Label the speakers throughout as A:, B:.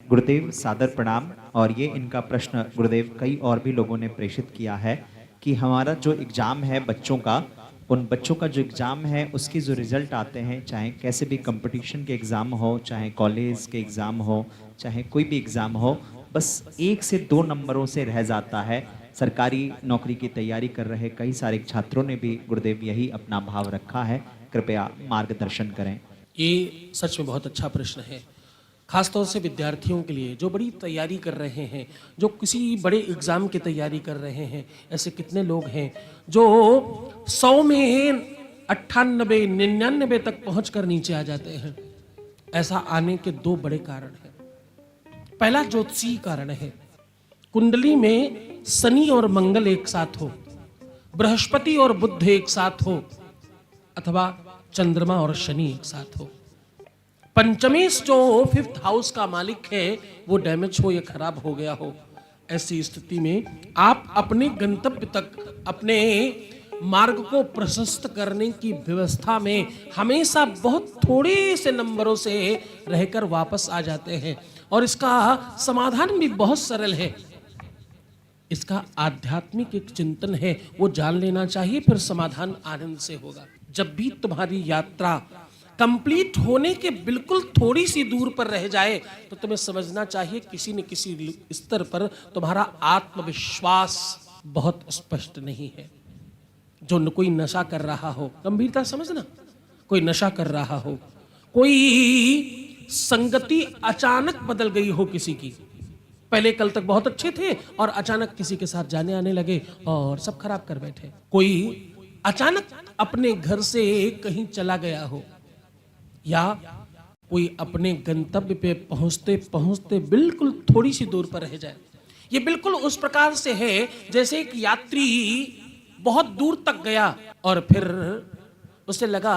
A: गुरुदेव सादर प्रणाम। और ये इनका प्रश्न गुरुदेव कई और भी लोगों ने प्रेषित किया है कि हमारा जो एग्ज़ाम है बच्चों का, उन बच्चों का जो एग्ज़ाम है उसकी जो रिज़ल्ट आते हैं, चाहे कैसे भी कंपटीशन के एग्ज़ाम हो, चाहे कॉलेज के एग्ज़ाम हो, चाहे कोई भी एग्ज़ाम हो, बस 1 से 2 नंबरों से रह जाता है। सरकारी नौकरी की तैयारी कर रहे कई सारे छात्रों ने भी गुरुदेव यही अपना भाव रखा है। कृपया मार्गदर्शन करें।
B: ये सच में बहुत अच्छा प्रश्न है, खासतौर से विद्यार्थियों के लिए जो बड़ी तैयारी कर रहे हैं, जो किसी बड़े एग्ज़ाम की तैयारी कर रहे हैं। ऐसे कितने लोग हैं जो 100 में 98, 99 तक पहुंचकर नीचे आ जाते हैं। ऐसा आने के दो बड़े कारण हैं। पहला ज्योतिषीय कारण है, कुंडली में शनि और मंगल एक साथ हो, बृहस्पति और बुध एक साथ हो, अथवा चंद्रमा और शनि एक साथ हो। पंचमी जो 5th हाउस का मालिक है वो डैमेज हो या खराब हो गया हो, ऐसी स्थिति में आप अपने गंतव्य तक अपने मार्ग को प्रशस्त करने की व्यवस्था में हमेशा बहुत थोड़े से नंबरों से रहकर वापस आ जाते हैं। और इसका समाधान भी बहुत सरल है। इसका आध्यात्मिक एक चिंतन है, वो जान लेना चाहिए, फिर समाधान आनंद से होगा। जब भी तुम्हारी यात्रा कंप्लीट होने के बिल्कुल थोड़ी सी दूर पर रह जाए तो तुम्हें समझना चाहिए किसी न किसी स्तर पर तुम्हारा आत्मविश्वास बहुत स्पष्ट नहीं है। जो कोई नशा कर रहा हो, गंभीरता समझना, कोई नशा कर रहा हो, कोई संगति अचानक बदल गई हो किसी की, पहले कल तक बहुत अच्छे थे और अचानक किसी के साथ जाने आने लगे और सब खराब कर बैठे, कोई अचानक अपने घर से कहीं चला गया हो, या कोई अपने गंतव्य पे पहुंचते पहुंचते बिल्कुल थोड़ी सी दूर पर रह जाए। ये बिल्कुल उस प्रकार से है जैसे एक यात्री बहुत दूर तक गया और फिर उसे लगा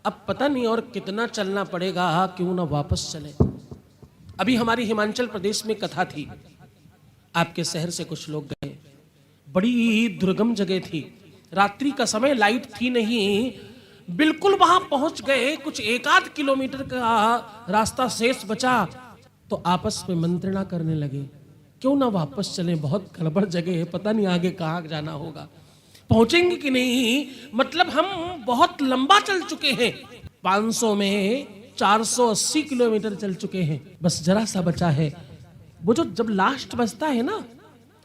B: अब पता नहीं और कितना चलना पड़ेगा, क्यों ना वापस चले। अभी हमारी हिमाचल प्रदेश में कथा थी, आपके शहर से कुछ लोग गए, बड़ी दुर्गम जगह थी, रात्रि का समय, लाइट थी नहीं, बिल्कुल वहां पहुंच गए, कुछ 1-8 किलोमीटर का रास्ता शेष बचा तो आपस में मंत्रणा करने लगे, क्यों ना वापस चलें, बहुत गड़बड़ जगह है, पता नहीं आगे कहाँ जाना होगा, पहुंचेंगे कि नहीं, मतलब हम बहुत लंबा चल चुके हैं, 500 में 480 किलोमीटर चल चुके हैं, बस जरा सा बचा है। वो जो जब लास्ट बचता है ना,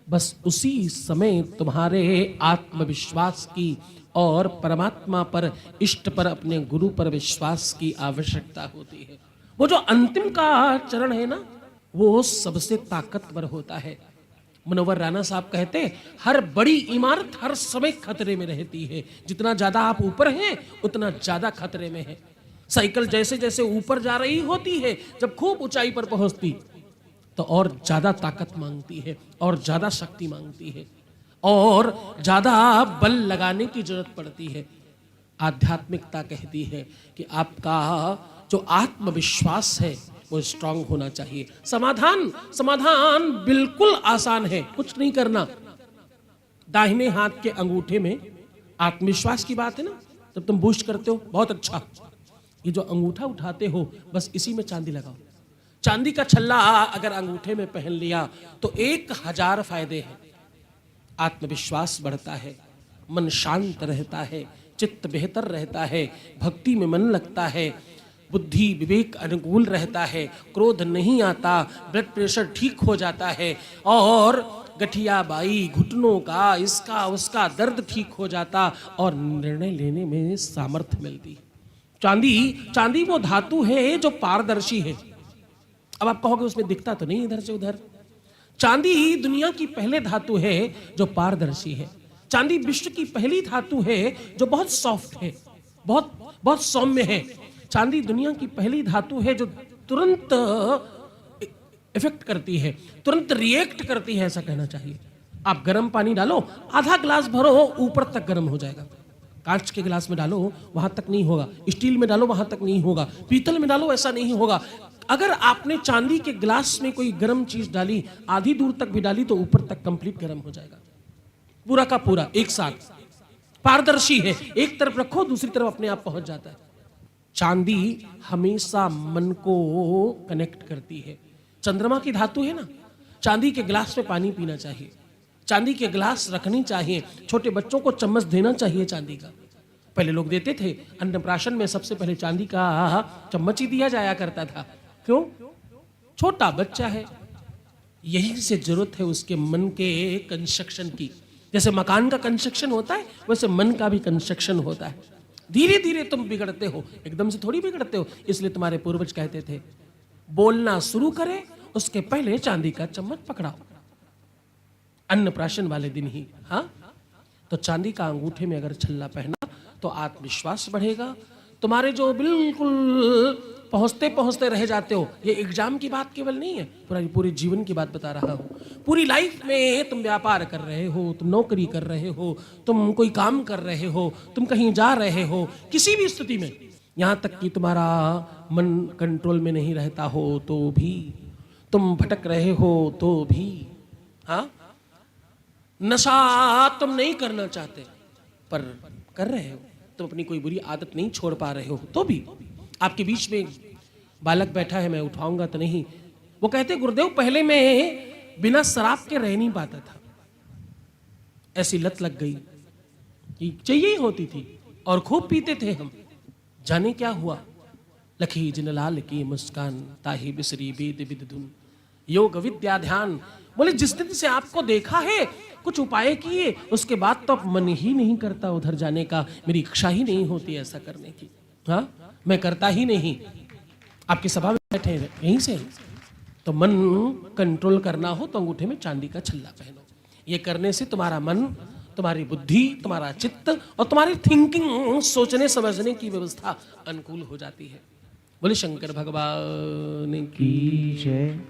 B: बस उसी समय तुम्हारे आत्मविश्वास की और परमात्मा पर, इष्ट पर, अपने गुरु पर विश्वास की आवश्यकता होती है। वो जो अंतिम का चरण है ना, वो सबसे ताकतवर होता है। मुनव्वर राणा साहब कहते, हर बड़ी इमारत हर समय खतरे में रहती है, जितना ज्यादा आप ऊपर हैं उतना ज्यादा खतरे में है। साइकिल जैसे जैसे ऊपर जा रही होती है, जब खूब ऊंचाई पर पहुंचती तो और ज्यादा ताकत मांगती है, और ज्यादा शक्ति मांगती है, और ज्यादा बल लगाने की जरूरत पड़ती है। आध्यात्मिकता कहती है कि आपका जो आत्मविश्वास है वो स्ट्रांग होना चाहिए। समाधान बिल्कुल आसान है, कुछ नहीं करना। दाहिने हाथ के अंगूठे में आत्मविश्वास की बात है ना, जब तुम बूस्ट करते हो, बहुत अच्छा, ये जो अंगूठा उठाते हो बस इसी में चांदी लगाओ। चांदी का छल्ला अगर अंगूठे में पहन लिया तो 1000 फायदे हैं। आत्मविश्वास बढ़ता है, मन शांत रहता है, चित्त बेहतर रहता है, भक्ति में मन लगता है, बुद्धि विवेक अनुकूल रहता है, क्रोध नहीं आता, ब्लड प्रेशर ठीक हो जाता है, और गठिया बाई, घुटनों का, इसका उसका दर्द ठीक हो जाता, और निर्णय लेने में सामर्थ्य मिलती। चांदी वो धातु है जो पारदर्शी है। अब आप कहोगे उसमें दिखता तो नहीं इधर से उधर। चांदी दुनिया की पहले धातु है जो पारदर्शी है। चांदी विश्व की पहली धातु है जो बहुत सॉफ्ट है, बहुत बहुत सौम्य है। चांदी दुनिया की पहली धातु है जो तुरंत इफेक्ट करती है, तुरंत रिएक्ट करती है, ऐसा कहना चाहिए। आप गर्म पानी डालो, आधा ग्लास भरो, ऊपर तक गर्म हो जाएगा। कांच के गिलास में डालो, वहां तक नहीं होगा, स्टील में डालो, वहां तक नहीं होगा, पीतल में डालो, ऐसा नहीं होगा। अगर आपने चांदी के गिलास में कोई गर्म चीज डाली, आधी दूर तक भी डाली, तो ऊपर तक कंप्लीट गर्म हो जाएगा, पूरा का पूरा एक साथ। पारदर्शी है, एक तरफ रखो दूसरी तरफ अपने आप पहुंच जाता है। चांदी हमेशा मन को कनेक्ट करती है, चंद्रमा की धातु है ना, चांदी के गिलास में पानी पीना चाहिए, चांदी के गिलास रखनी चाहिए, छोटे बच्चों को चम्मच देना चाहिए चांदी का। पहले लोग देते थे, अन्नप्राशन में सबसे पहले चांदी का चम्मच ही दिया जाया करता था। क्यों? छोटा बच्चा है, यही से जरूरत है उसके मन के कंस्ट्रक्शन की। जैसे मकान का कंस्ट्रक्शन होता है, वैसे मन का भी कंस्ट्रक्शन होता है। धीरे धीरे तुम बिगड़ते हो, एकदम से थोड़ी बिगड़ते हो। इसलिए तुम्हारे पूर्वज कहते थे, बोलना शुरू करे उसके पहले चांदी का चम्मच पकड़ाओ, अन्नप्राशन वाले दिन ही। हाँ, तो चांदी का अंगूठे में अगर छल्ला पहना तो आत्मविश्वास बढ़ेगा। तुम्हारे जो बिल्कुल पहुंचते पहुंचते रह जाते हो, ये एग्जाम की बात केवल नहीं है, पूरे जीवन की बात बता रहा हूं। पूरी लाइफ में तुम व्यापार कर रहे हो, तुम नौकरी कर रहे हो, तुम कोई काम कर रहे हो, तुम कहीं जा रहे हो, किसी भी स्थिति में, यहां तक कि तुम्हारा मन कंट्रोल में नहीं रहता हो तो भी, तुम भटक रहे हो तो भी, हाँ, नशा तुम नहीं करना चाहते पर कर रहे हो, तुम अपनी कोई बुरी आदत नहीं छोड़ पा रहे हो तो भी, आपके बीच में बालक बैठा है, मैं उठाऊंगा तो नहीं, वो कहते गुरुदेव पहले मैं बिना शराब के रह नहीं पाता था, ऐसी लत लग गई कि चाहिए ही होती थी और खूब पीते थे हम। जाने क्या हुआ, लखी जिनलाल की मुस्कान, ताही बिसरी बेद बिद धुन, योग विद्या ध्यान। बोले जिस दिन से आपको देखा है, कुछ उपाय किए, उसके बाद तो अब मन ही नहीं करता उधर जाने का, मेरी इच्छा ही नहीं होती ऐसा करने की। हाँ, मैं करता ही नहीं। आपकी सभा में बैठे यहीं से, तो मन कंट्रोल करना हो तो अंगूठे में चांदी का छल्ला पहनो। ये करने से तुम्हारा मन, तुम्हारी बुद्धि, तुम्हारा चित्त और तुम्हारी थिंकिंग, सोचने समझने की व्यवस्था अनुकूल हो जाती है। बोले शंकर भगवान की
A: जय।